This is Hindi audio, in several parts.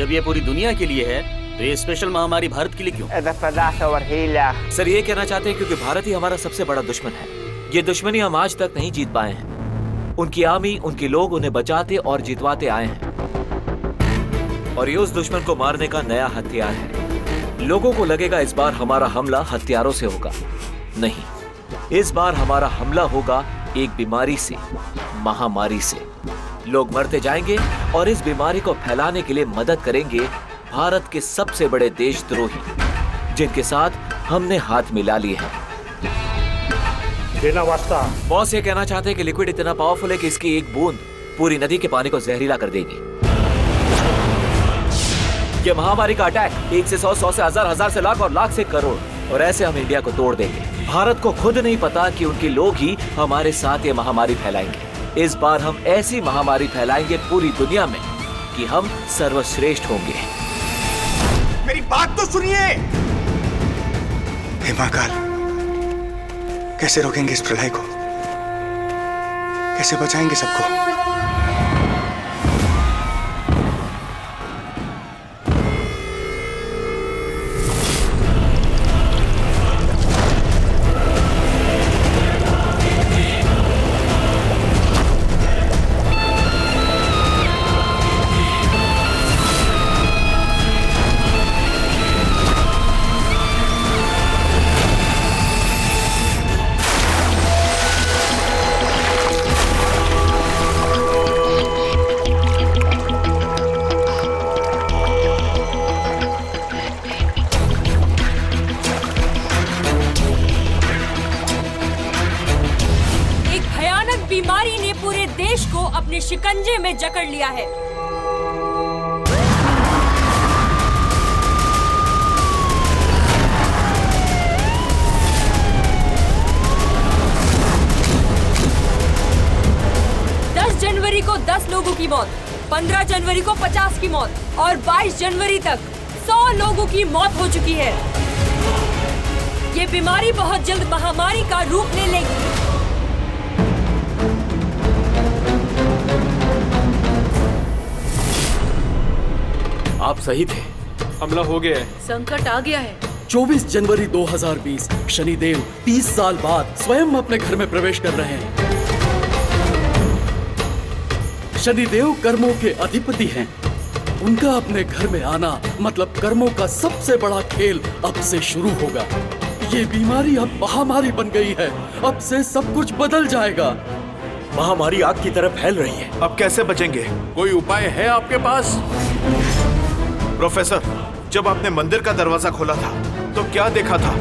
जब ये पूरी दुनिया के लिए है तो ये स्पेशल महामारी भारत के लिए क्यों? सर ये कहना चाहते हैं क्योंकि भारत ही हमारा सबसे बड़ा दुश्मन है। ये दुश्मनी हम आज तक नहीं जीत पाए हैं। उनकी आर्मी, उनके लोग उन्हें बचाते और जितवाते आए हैं और ये उस दुश्मन को मारने का नया हथियार है। लोगों को लगेगा इस बार हमारा हमला हथियारों से होगा। नहीं, इस बार हमारा हमला होगा एक बीमारी से, महामारी से। लोग मरते जाएंगे और इस बीमारी को फैलाने के लिए मदद करेंगे भारत के सबसे बड़े देशद्रोही, जिनके साथ हमने हाथ मिला लिए हैं। देना वास्ता। बॉस ये कहना चाहते हैं कि लिक्विड इतना पावरफुल है कि इसकी एक बूंद पूरी नदी के पानी को जहरीला कर देगी। ये महामारी का अटैक 1 से 100, 100 से 1000, 1000 से लाख और लाख से करोड़, और ऐसे हम इंडिया को तोड़ देंगे। भारत को खुद नहीं पता कि उनके लोग ही हमारे साथ ये महामारी फैलाएंगे। इस बार हम ऐसी महामारी फैलाएंगे पूरी दुनिया में कि हम सर्वश्रेष्ठ होंगे। मेरी बात तो सुनिए। हे महाकाल, कैसे रोकेंगे इस प्रलय को? कैसे बचाएंगे सबको? बीमारी ने पूरे देश को अपने शिकंजे में जकड़ लिया है। जनवरी को 10 लोगों की मौत, 15 जनवरी को 50 की मौत और 22 जनवरी तक 100 लोगों की मौत हो चुकी है। ये बीमारी बहुत जल्द महामारी का रूप ले लेगी। आप सही थे, हमला हो गया है, संकट आ गया है। 24 जनवरी 2020 शनिदेव 30 साल बाद स्वयं अपने घर में प्रवेश कर रहे हैं। शनिदेव कर्मों के अधिपति हैं। उनका अपने घर में आना मतलब कर्मों का सबसे बड़ा खेल अब से शुरू होगा। ये बीमारी अब महामारी बन गई है। अब से सब कुछ बदल जाएगा। महामारी आग की तरह फैल रही है। अब कैसे बचेंगे? कोई उपाय है आपके पास? प्रोफेसर, जब आपने मंदिर का दरवाजा खोला था तो क्या देखा था?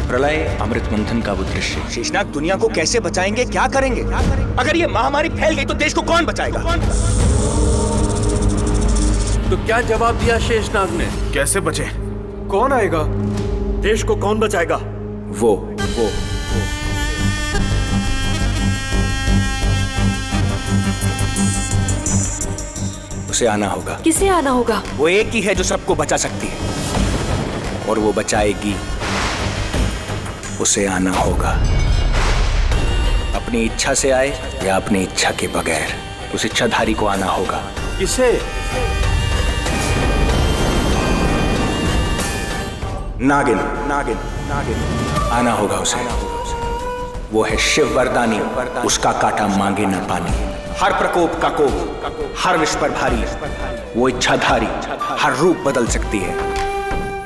प्रलय अमृत मंथन का वो दृश्य। शेषनाग दुनिया को कैसे बचाएंगे? क्या करेंगे? अगर ये महामारी फैल गई तो देश को कौन बचाएगा? तो क्या जवाब दिया शेषनाग ने? कैसे बचे? कौन आएगा? देश को कौन बचाएगा? वो उसे आना होगा। किसे आना होगा? वो एक ही है जो सबको बचा सकती है और वो बचाएगी। उसे आना होगा। अपनी इच्छा से आए या अपनी इच्छा के बगैर, उस इच्छाधारी को आना होगा। किसे? नागिन नागिन नागिन आना होगा उसे। वो है शिव वरदानी, उसका काटा मांगे न पानी। हर प्रकोप का कोप, हर विष पर भारी। वो इच्छाधारी हर रूप बदल सकती है,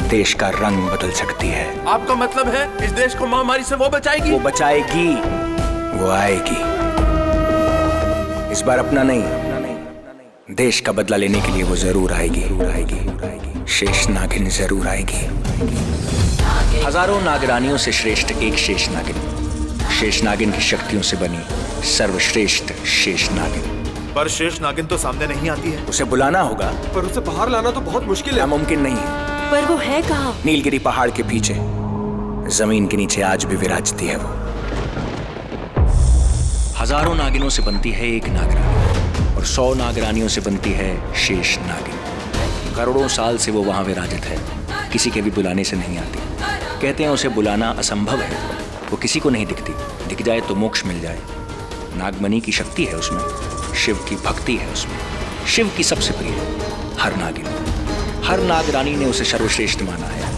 देश का रंग बदल सकती है। आपका मतलब है इस देश को महामारी से वो बचाएगी? वो बचाएगी, वो आएगी। इस बार अपना नहीं, देश का बदला लेने के लिए वो जरूर आएगी। शेष नागिन जरूर आएगी। हजारों नागरानियों से श्रेष्ठ एक शेष नागिन। शेष नागिन की शक्तियों से बनी सर्वश्रेष्ठ शेष नागिन। पर शेष नागिन तो सामने नहीं आती है। उसे बुलाना होगा। पर उसे बाहर लाना तो बहुत मुश्किल है। नामुमकिन नहीं है। पर वो है कहाँ? नीलगिरी पहाड़ के पीछे, जमीन के नीचे आज भी विराजती है वो। हजारों नागिनों से बनती है एक नागरानी और 100 नागरानियों से बनती है शेष नागिन। करोड़ों साल से वो वहां विराजित है, किसी के भी बुलाने से नहीं आती। कहते हैं उसे बुलाना असंभव है, वो किसी को नहीं दिखती, दिख जाए तो मोक्ष मिल जाए। नागमणि की शक्ति है उसमें, शिव की भक्ति है उसमें। शिव की सबसे प्रिय हर नागिन, हर नाग रानी ने उसे सर्वश्रेष्ठ माना है,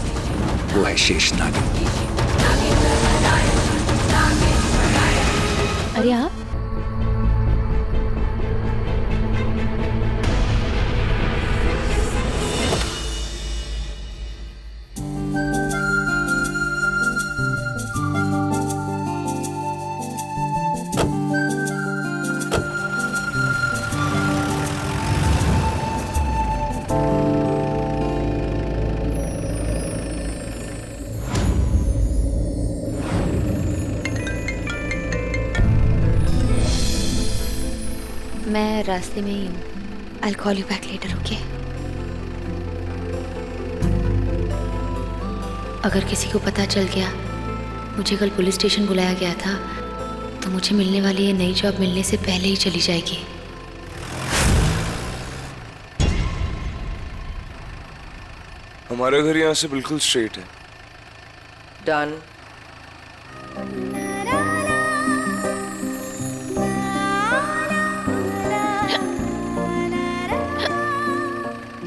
वो है शेष नागिन। अरे आप मैं रास्ते में ही हूँ। I'll call you back later, okay? अगर किसी को पता चल गया मुझे कल पुलिस स्टेशन बुलाया गया था तो मुझे मिलने वाली ये नई जॉब मिलने से पहले ही चली जाएगी। हमारा घर यहाँ से बिल्कुल स्ट्रेट है। डन।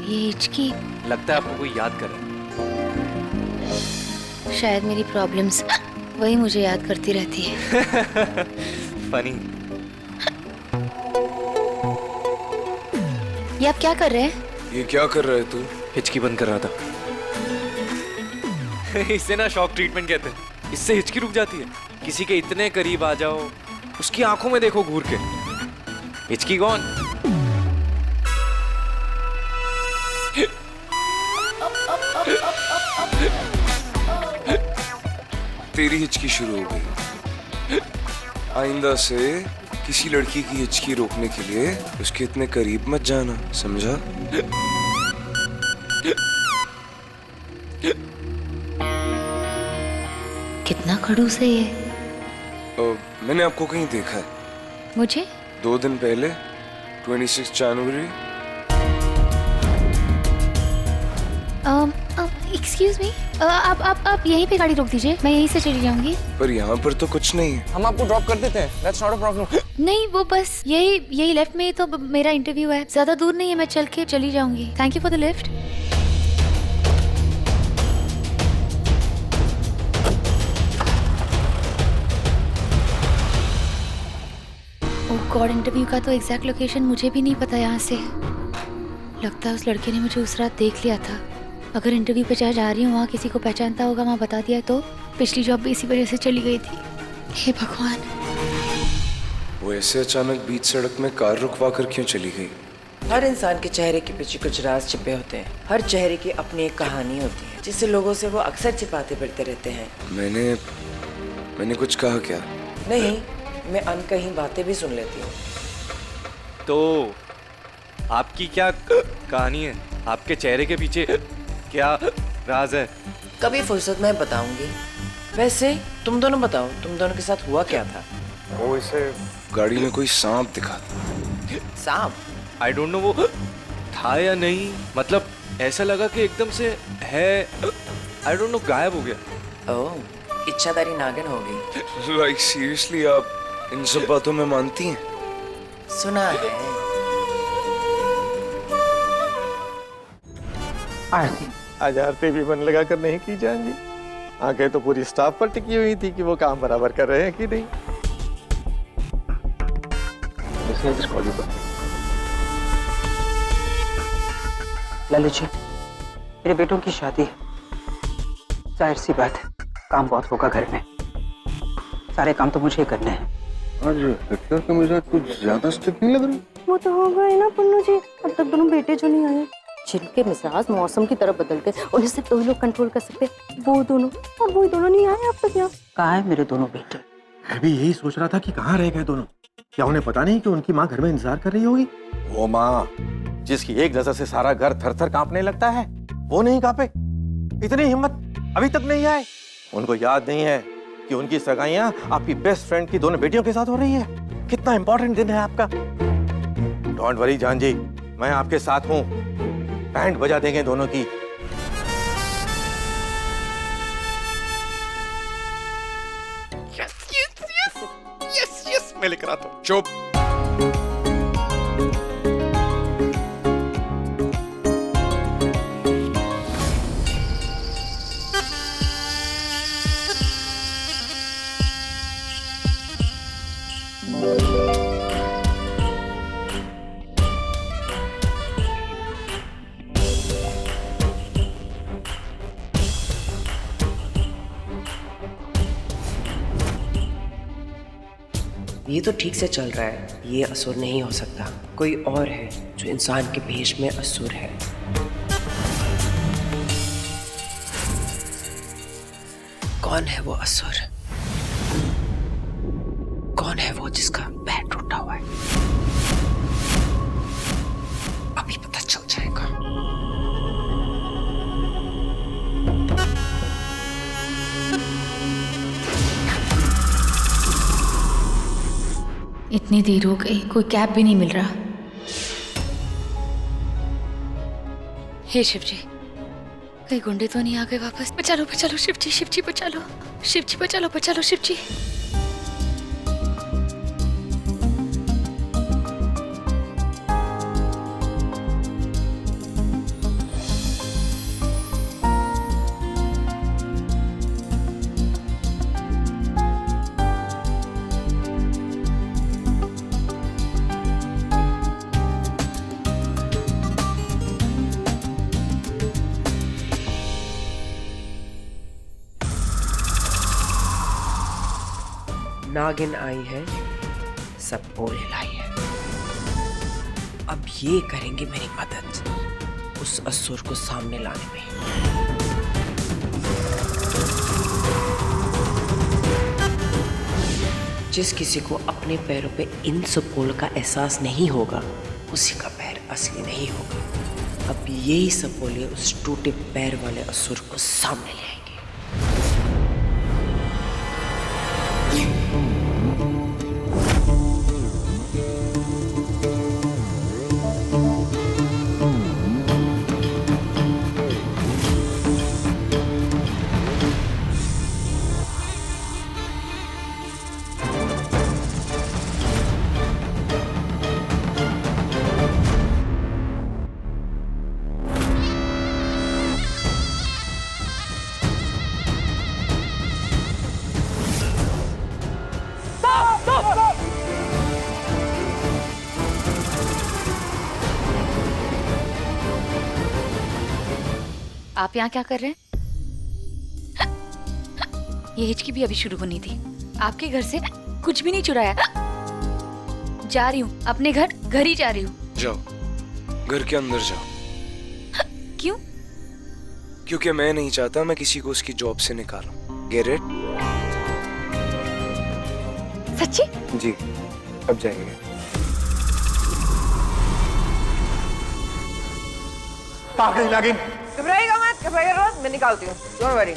ये हिचकी लगता है आपको कोई याद कर रहा है। शायद मेरी प्रॉब्लम्स वही मुझे याद करती रहती है। फनी। ये आप क्या कर रहे हैं? ये क्या कर रहा है तू? हिचकी बंद कर रहा था। इसे ना शॉक ट्रीटमेंट कहते हैं। इससे हिचकी रुक जाती है। किसी के इतने करीब आ जाओ, उसकी आंखों में देखो घूर के, हिचकी कौन? तेरी हिचकी शुरू हो गई। आइंदा से किसी लड़की की हिचकी रोकने के लिए उसके इतने करीब मत जाना, समझा? कितना खड़ूस है ये। मैंने आपको कहीं देखा है। मुझे 2 दिन पहले 26 जनवरी। एक्सक्यूज मी, आप यहीं पे गाड़ी रोक दीजिए, मैं यहीं से चली जाऊंगी। पर यहाँ पर तो कुछ नहीं है। हम आपको ड्रॉप कर देते हैं, दैट्स नॉट अ प्रॉब्लम। नहीं, वो बस यही लेफ्ट में ही तो मेरा इंटरव्यू है, ज्यादा दूर नहीं है, मैं चल के चली जाऊंगी। Thank you for the lift. Oh God, interview का तो एग्जैक्ट लोकेशन मुझे भी नहीं पता यहाँ से। लगता है उस लड़के ने मुझे उस रात देख लिया था। अगर इंटरव्यू पे जा रही हूँ, वहाँ किसी को पहचानता होगा, वहाँ बता दिया तो पिछली जॉब भी इसी वजह से चली गई थी। हे भगवान। वो ऐसे अचानक बीच सड़क में कार रुकवा कर क्यों चली गई? हर इंसान के चेहरे के पीछे कुछ राज छिपे होते हैं। हर चेहरे की अपनी एक कहानी होती है जिससे लोगों से वो अक्सर छिपाते फिरते रहते हैं। मैंने कुछ कहा क्या? नहीं, मैं अनकही बातें भी सुन लेती हूँ। तो आपकी क्या कहानी है? आपके चेहरे के पीछे क्या राज है? कभी फुर्सत में बताऊंगी। वैसे तुम दोनों बताओ, तुम दोनों के साथ हुआ क्या था? वो इसे गाड़ी में कोई सांप दिखा था। सांप? आई डोंट नो वो था या नहीं, मतलब ऐसा लगा कि एकदम से है, आई डोंट नो, गायब हो गया। ओह, इच्छाधारी नागिन होगी। लाइक सीरियसली, आप इन सब बातों में मानती हैं? सुना है। आरती, आज आरती भी मन लगा कर नहीं की जाएंगी। आंखें तो पूरी स्टाफ पर टिकी हुई थी कि वो काम बराबर कर रहे हैं कि नहीं। ललित जी, मेरे बेटों की शादी है। जाहिर सी बात है, काम बहुत होगा घर में। सारे काम तो मुझे करने हैं। आज हिटलर के मिजाज कुछ ज्यादा स्ट्रिक्ट नहीं लग रहा? वो तो हो गए ना पुन्नू जी, अब तक दोनों बेटे जो नहीं आए, जिनके मिजाज मौसम की तरफ बदलते, उन्हें सिर्फ 2 लोग कंट्रोल कर सकते, वो दोनों, और वो दोनों नहीं आए अब तक यहाँ। कहाँ है मेरे दोनों बेटे? मैं भी यही सोच रहा था कि कहाँ रह गए दोनों। क्या उन्हें पता नहीं कि उनकी माँ घर में इंतजार कर रही होगी? वो माँ जिसकी एक नजर से सारा घर थर-थर कांपने लगता है, वो नहीं कांपे? इतनी हिम्मत अभी तक नहीं आए? उनको याद नहीं है कि उनकी सगाइयां आपकी बेस्ट फ्रेंड की दोनों बेटियों के साथ हो रही है। कितना इंपॉर्टेंट दिन है आपका। डोंट वरी जान जी, मैं आपके साथ हूँ। बैंड बजा देंगे दोनों की। मैं लेकर आता हूँ। चुप। ये तो ठीक से चल रहा है, ये असुर नहीं हो सकता। कोई और है जो इंसान के भेष में असुर है। कौन है वो असुर? कौन है वो जिसका पैर टूटा हुआ है? अभी पता चल जाएगा। इतनी देर हो गई, कोई कैब भी नहीं मिल रहा। हे शिव जी, कहीं गुंडे तो नहीं आ गए वापस? बचा लो शिव जी बचा लो, शिव जी बचा लो शिव जी। नागिन आई है, सब बोले लाई है। अब ये करेंगे मेरी मदद उस असुर को सामने लाने में। जिस किसी को अपने पैरों पे इन सपोल का एहसास नहीं होगा, उसी का पैर असली नहीं होगा। अब यही सपोले उस टूटे पैर वाले असुर को सामने ले आएंगे। आप यहाँ क्या कर रहे हैं? ये हिचकी भी अभी शुरू होनी थी। आपके घर से कुछ भी नहीं चुराया। जा रही हूँ अपने घर ही जा रही हूँ। जाओ, घर के अंदर जाओ। क्यों? क्योंकि मैं नहीं चाहता मैं किसी को उसकी जॉब से निकालूं। Get it? सच्ची? जी, अब जाएंगे। नागिन, घबराइएगा मत, मैं निकालती हूँ। Don't worry.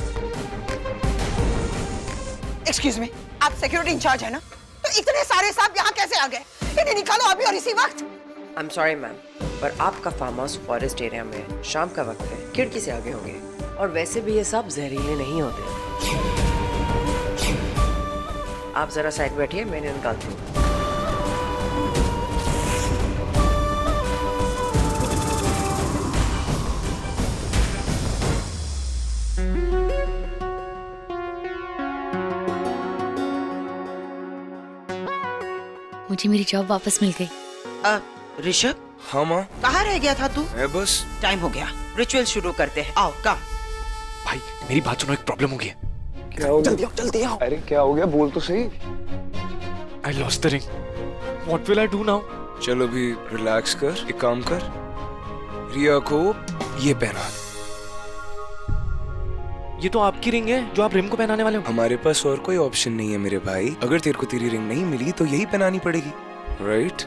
एक्सक्यूज मी, आप सिक्योरिटी इंचार्ज है ना? तो इतने सारे सांप यहाँ कैसे आ गए? इन्हें निकालो अभी और इसी वक्त। आई एम सॉरी मैम, पर आपका फार्म हाउस फॉरेस्ट एरिया में है, शाम का वक्त है, खिड़की से आगे होंगे। और वैसे भी ये सांप जहरीले नहीं होते। आप जरा साइड बैठिए, मैं इन्हें निकालती हूँ। मुझे मेरी जॉब वापस मिल गई। ऋषभ? हाँ माँ। कहाँ रह गया था तू? मैं बस। टाइम हो गया, रिचुअल शुरू करते हैं। आओ कम। भाई मेरी बात सुनो, एक प्रॉब्लम हो गई है। क्या हो गया? जल्दी आओ। अरे क्या हो गया, बोल तो सही। I lost the ring. What will I do now? चलो भी रिलैक्स कर, एक काम कर, रिया को ये पहना दे। ये तो आपकी रिंग है जो आप रिम को पहनाने वाले हो। हमारे पास और कोई ऑप्शन नहीं है मेरे भाई। अगर तेरे को तेरी रिंग नहीं मिली तो यही पहनानी पड़ेगी, राइट?